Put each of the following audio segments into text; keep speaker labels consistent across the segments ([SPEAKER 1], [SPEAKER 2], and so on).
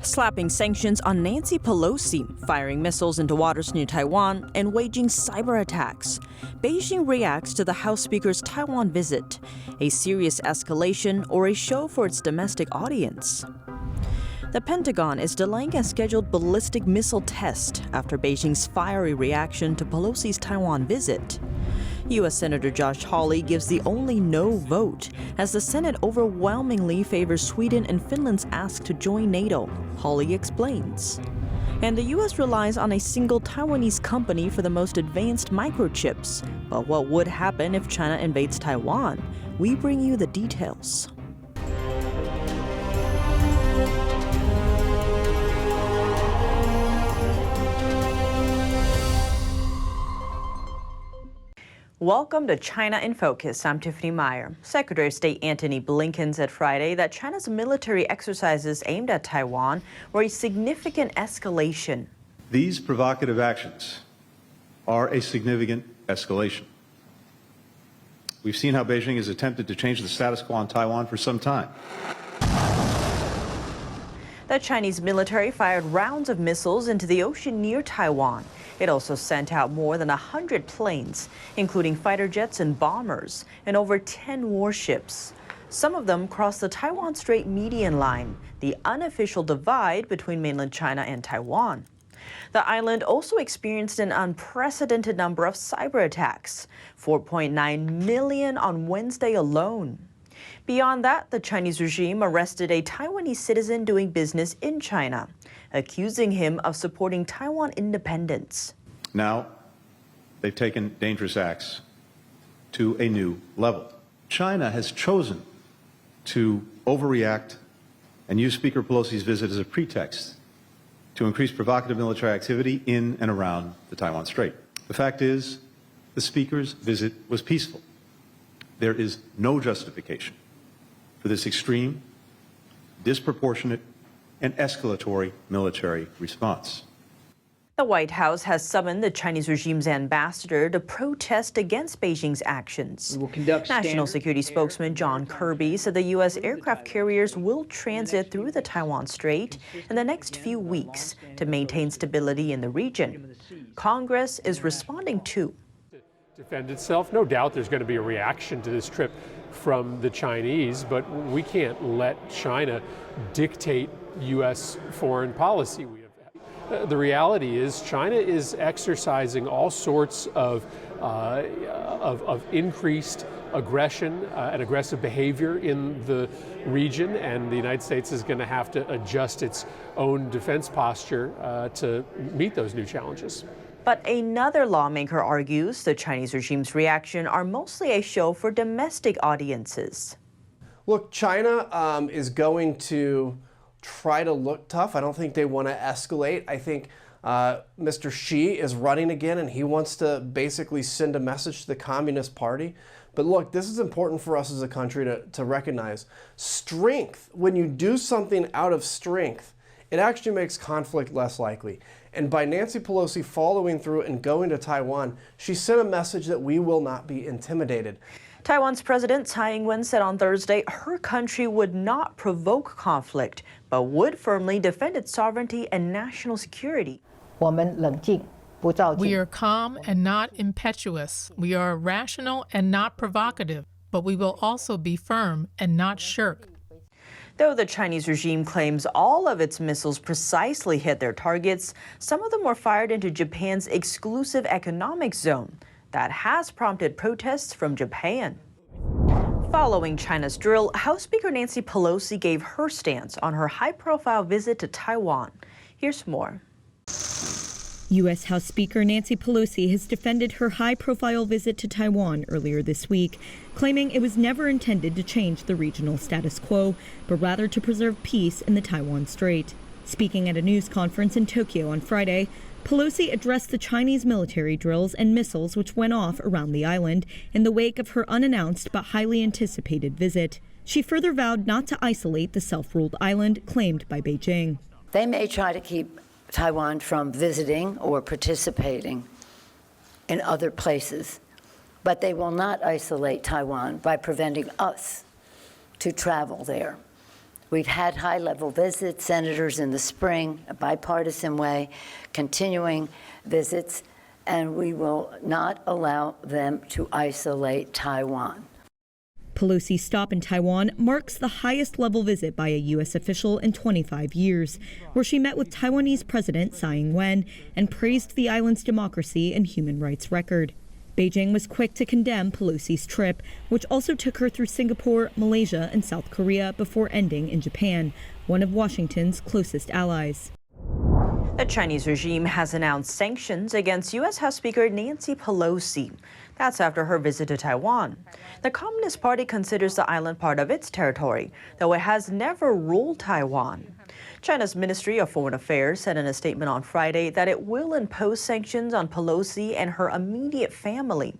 [SPEAKER 1] slapping sanctions on Nancy Pelosi, firing missiles into waters near Taiwan, and waging cyber attacks. Beijing reacts to the House Speaker's Taiwan visit, a serious escalation or a show for its domestic audience. The Pentagon is delaying a scheduled ballistic missile test after Beijing's fiery reaction to Pelosi's Taiwan visit. U.S. Senator Josh Hawley gives the only no vote as the Senate overwhelmingly favors Sweden and Finland's ask to join NATO. Hawley explains. And the U.S. relies on a single Taiwanese company for the most advanced microchips. But what would happen if China invades Taiwan? We bring you the details. Welcome to China in Focus. I'm Tiffany Meyer. Secretary of State Antony Blinken said Friday that China's military exercises aimed at Taiwan were a significant escalation.
[SPEAKER 2] These provocative actions are a significant escalation. We've seen how Beijing has attempted to change the status quo on Taiwan for some time.
[SPEAKER 1] The Chinese military fired rounds of missiles into the ocean near Taiwan. It also sent out more than 100 planes, including fighter jets and bombers, and over 10 warships. Some of them crossed the Taiwan Strait median line, the unofficial divide between mainland China and Taiwan. The island also experienced an unprecedented number of cyber attacks, 4.9 million on Wednesday alone. Beyond that, the Chinese regime arrested a Taiwanese citizen doing business in China, accusing him of supporting Taiwan independence.
[SPEAKER 2] Now, they've taken dangerous acts to a new level. China has chosen to overreact and use Speaker Pelosi's visit as a pretext to increase provocative military activity in and around the Taiwan Strait. The fact is, the Speaker's visit was peaceful. There is no justification for this extreme, disproportionate, and escalatory military response.
[SPEAKER 1] The White House has summoned the Chinese regime's ambassador to protest against Beijing's actions. National Security spokesman John Kirby said the U.S. aircraft carriers will transit through the Taiwan Strait in the next few weeks to maintain stability in the region. Congress is responding too.
[SPEAKER 3] Defend itself. No doubt there's going to be a reaction to this trip from the Chinese, but we can't let China dictate U.S. foreign policy. The reality is China is exercising all sorts of increased aggression and aggressive behavior in the region, and the United States is going to have to adjust its own defense posture to meet those new challenges.
[SPEAKER 1] But another lawmaker argues the Chinese regime's reaction are mostly a show for domestic audiences.
[SPEAKER 4] Look, China is going to try to look tough. I don't think they want to escalate. I think Mr. Xi is running again, and he wants to basically send a message to the Communist Party. But look, this is important for us as a country to recognize. Strength, when you do something out of strength, it actually makes conflict less likely. And by Nancy Pelosi following through and going to Taiwan, she sent a message that we will not be intimidated.
[SPEAKER 1] Taiwan's President Tsai Ing-wen said on Thursday her country would not provoke conflict, but would firmly defend its sovereignty and national security.
[SPEAKER 5] We are calm and not impetuous. We are rational and not provocative, but we will also be firm and not shirk.
[SPEAKER 1] Though the Chinese regime claims all of its missiles precisely hit their targets, some of them were fired into Japan's exclusive economic zone. That has prompted protests from Japan. Following China's drill, House Speaker Nancy Pelosi gave her stance on her high-profile visit to Taiwan. Here's more.
[SPEAKER 6] U.S. House Speaker Nancy Pelosi has defended her high-profile visit to Taiwan earlier this week, claiming it was never intended to change the regional status quo, but rather to preserve peace in the Taiwan Strait. Speaking at a news conference in Tokyo on Friday, Pelosi addressed the Chinese military drills and missiles which went off around the island in the wake of her unannounced but highly anticipated visit. She further vowed not to isolate the self-ruled island claimed by Beijing.
[SPEAKER 7] They may try to keep Taiwan from visiting or participating in other places, but they will not isolate Taiwan by preventing us to travel there. We've had high-level visits, senators in the spring, a bipartisan way, continuing visits, and we will not allow them to isolate Taiwan.
[SPEAKER 6] Pelosi's stop in Taiwan marks the highest level visit by a U.S. official in 25 years, where she met with Taiwanese President Tsai Ing-wen and praised the island's democracy and human rights record. Beijing was quick to condemn Pelosi's trip, which also took her through Singapore, Malaysia, and South Korea before ending in Japan, one of Washington's closest allies.
[SPEAKER 1] The Chinese regime has announced sanctions against U.S. House Speaker Nancy Pelosi. That's after her visit to Taiwan. The Communist Party considers the island part of its territory, though it has never ruled Taiwan. China's Ministry of Foreign Affairs said in a statement on Friday that it will impose sanctions on Pelosi and her immediate family.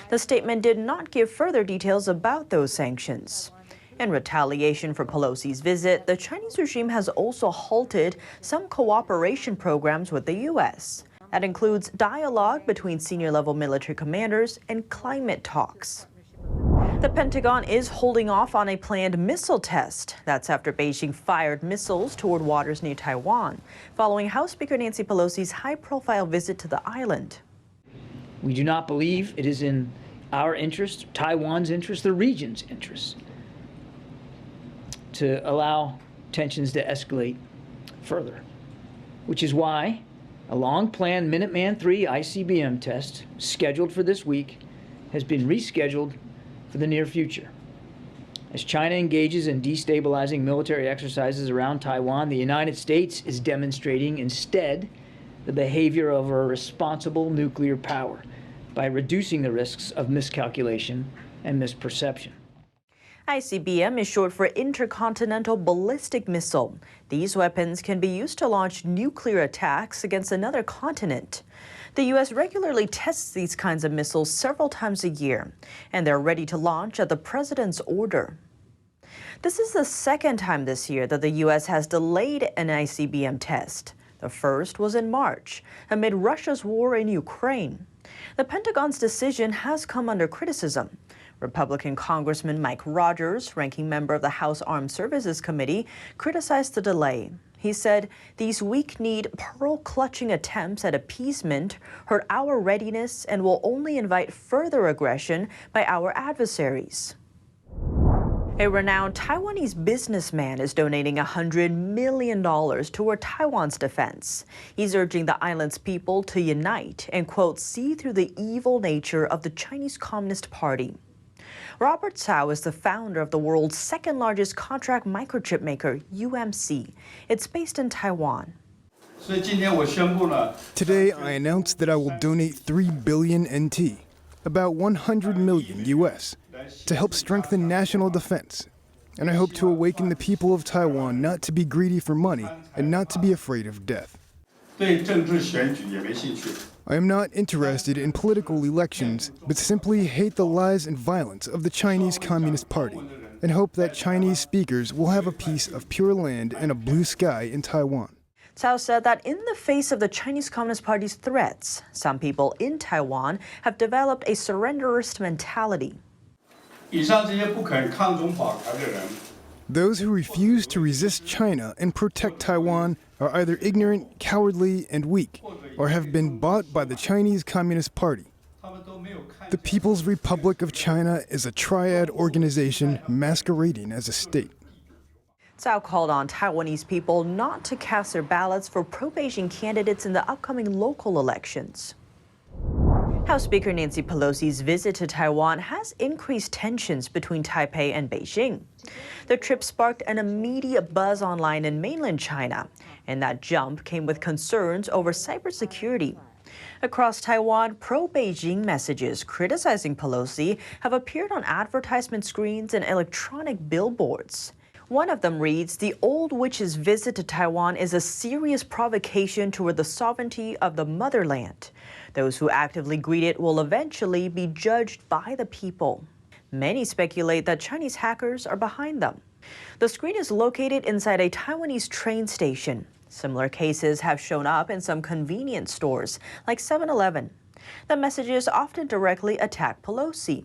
[SPEAKER 1] The statement did not give further details about those sanctions. In retaliation for Pelosi's visit, the Chinese regime has also halted some cooperation programs with the U.S. That includes dialogue between senior-level military commanders and climate talks. The Pentagon is holding off on a planned missile test. That's after Beijing fired missiles toward waters near Taiwan, following House Speaker Nancy Pelosi's high-profile visit to the island.
[SPEAKER 8] We do not believe it is in our interest, Taiwan's interest, the region's interest, to allow tensions to escalate further, which is why a long-planned Minuteman III ICBM test scheduled for this week has been rescheduled for the near future. As China engages in destabilizing military exercises around Taiwan, the United States is demonstrating instead the behavior of a responsible nuclear power by reducing the risks of miscalculation and misperception.
[SPEAKER 1] ICBM is short for Intercontinental Ballistic Missile. These weapons can be used to launch nuclear attacks against another continent. The U.S. regularly tests these kinds of missiles several times a year, and they're ready to launch at the president's order. This is the second time this year that the U.S. has delayed an ICBM test. The first was in March, amid Russia's war in Ukraine. The Pentagon's decision has come under criticism. Republican Congressman Mike Rogers, ranking member of the House Armed Services Committee, criticized the delay. He said these weak-kneed, pearl-clutching attempts at appeasement hurt our readiness and will only invite further aggression by our adversaries. A renowned Taiwanese businessman is donating $100 million toward Taiwan's defense. He's urging the island's people to unite and, quote, see through the evil nature of the Chinese Communist Party. Robert Cao is the founder of the world's second-largest contract microchip maker, UMC. It's based in Taiwan.
[SPEAKER 9] Today, I announced that I will donate 3 billion NT, about 100 million US, to help strengthen national defense. And I hope to awaken the people of Taiwan not to be greedy for money and not to be afraid of death. I am not interested in political elections, but simply hate the lies and violence of the Chinese Communist Party and hope that Chinese speakers will have a piece of pure land and a blue sky in Taiwan.
[SPEAKER 1] Cao said that in the face of the Chinese Communist Party's threats, some people in Taiwan have developed a surrenderist mentality.
[SPEAKER 9] Those who refuse to resist China and protect Taiwan are either ignorant, cowardly, and weak, or have been bought by the Chinese Communist Party. The People's Republic of China is a triad organization masquerading as a state.
[SPEAKER 1] Cao called on Taiwanese people not to cast their ballots for pro-Beijing candidates in the upcoming local elections. House Speaker Nancy Pelosi's visit to Taiwan has increased tensions between Taipei and Beijing. The trip sparked an immediate buzz online in mainland China, and that jump came with concerns over cybersecurity. Across Taiwan, pro-Beijing messages criticizing Pelosi have appeared on advertisement screens and electronic billboards. One of them reads, "The old witch's visit to Taiwan is a serious provocation toward the sovereignty of the motherland. Those who actively greet it will eventually be judged by the people." Many speculate that Chinese hackers are behind them. The screen is located inside a Taiwanese train station. Similar cases have shown up in some convenience stores, like 7-Eleven. The messages often directly attack Pelosi.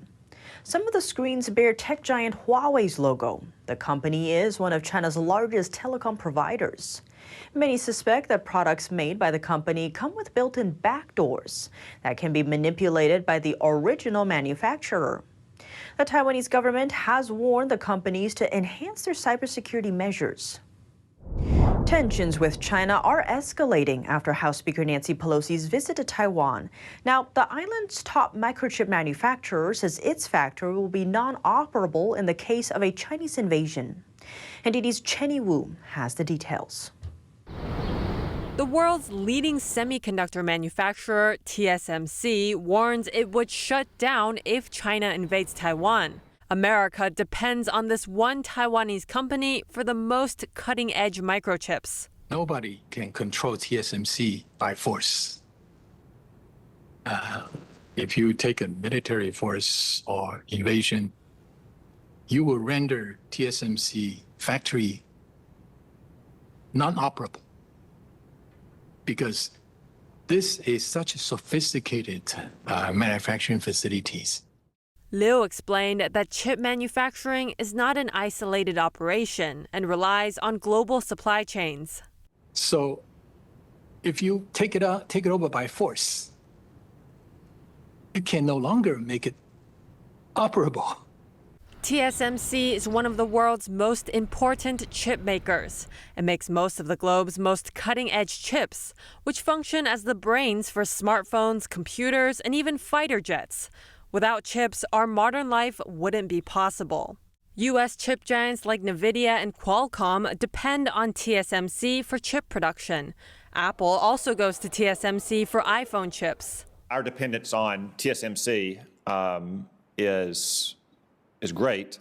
[SPEAKER 1] Some of the screens bear tech giant Huawei's logo. The company is one of China's largest telecom providers. Many suspect that products made by the company come with built-in backdoors that can be manipulated by the original manufacturer. The Taiwanese government has warned the companies to enhance their cybersecurity measures. Tensions with China are escalating after House Speaker Nancy Pelosi's visit to Taiwan. Now, the island's top microchip manufacturer says its factory will be non-operable in the case of a Chinese invasion. NTD's Chenny Wu has the details.
[SPEAKER 10] The world's leading semiconductor manufacturer, TSMC, warns it would shut down if China invades Taiwan. America depends on this one Taiwanese company for the most cutting-edge microchips.
[SPEAKER 11] Nobody can control TSMC by force. If you take a military force or invasion, you will render TSMC factory non-operable, because this is such sophisticated manufacturing facilities.
[SPEAKER 10] Liu explained that chip manufacturing is not an isolated operation and relies on global supply chains.
[SPEAKER 11] So if you take it over by force, you can no longer make it operable.
[SPEAKER 10] TSMC is one of the world's most important chip makers. It makes most of the globe's most cutting-edge chips, which function as the brains for smartphones, computers, and even fighter jets. Without chips, our modern life wouldn't be possible. U.S. chip giants like NVIDIA and Qualcomm depend on TSMC for chip production. Apple also goes to TSMC for iPhone chips.
[SPEAKER 12] Our dependence on TSMC is great,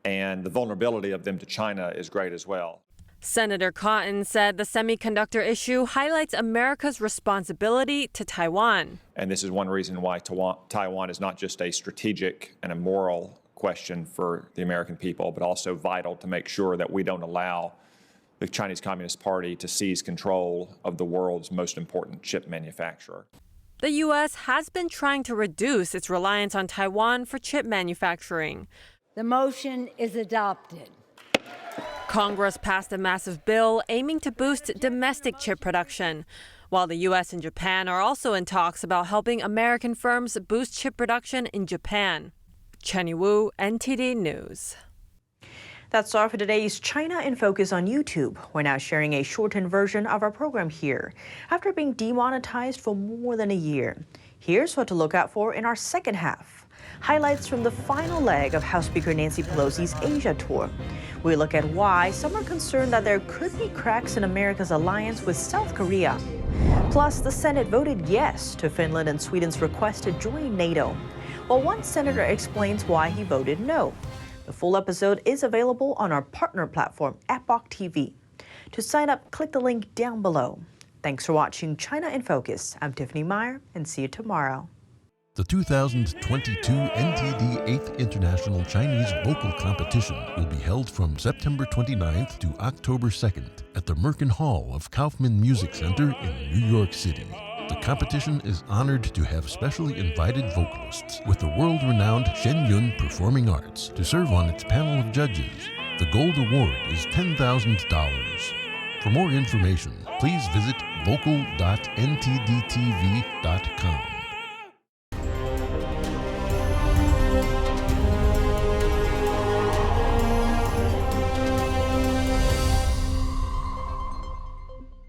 [SPEAKER 12] and the vulnerability of them to China is great as well.
[SPEAKER 10] Senator Cotton said the semiconductor issue highlights America's responsibility to Taiwan.
[SPEAKER 12] And this is one reason why Taiwan is not just a strategic and a moral question for the American people, but also vital to make sure that we don't allow the Chinese Communist Party to seize control of the world's most important chip manufacturer.
[SPEAKER 10] The U.S. has been trying to reduce its reliance on Taiwan for chip manufacturing.
[SPEAKER 7] The motion is adopted.
[SPEAKER 10] Congress passed a massive bill aiming to boost domestic chip production, while the U.S. and Japan are also in talks about helping American firms boost chip production in Japan. Chenny Wu, NTD News.
[SPEAKER 1] That's all for today's China in Focus on YouTube. We're now sharing a shortened version of our program here, after being demonetized for more than a year. Here's what to look out for in our second half. Highlights from the final leg of House Speaker Nancy Pelosi's Asia tour. We look at why some are concerned that there could be cracks in America's alliance with South Korea. Plus, the Senate voted yes to Finland and Sweden's request to join NATO, while one senator explains why he voted no. The full episode is available on our partner platform, Epoch TV. To sign up, click the link down below. Thanks for watching China in Focus. I'm Tiffany Meyer, and see you tomorrow.
[SPEAKER 13] The 2022 NTD 8th International Chinese Vocal Competition will be held from September 29th to October 2nd at the Merkin Hall of Kaufman Music Center in New York City. The competition is honored to have specially invited vocalists with the world-renowned Shen Yun Performing Arts to serve on its panel of judges. The gold award is $10,000. For more information, please visit vocal.ntdtv.com.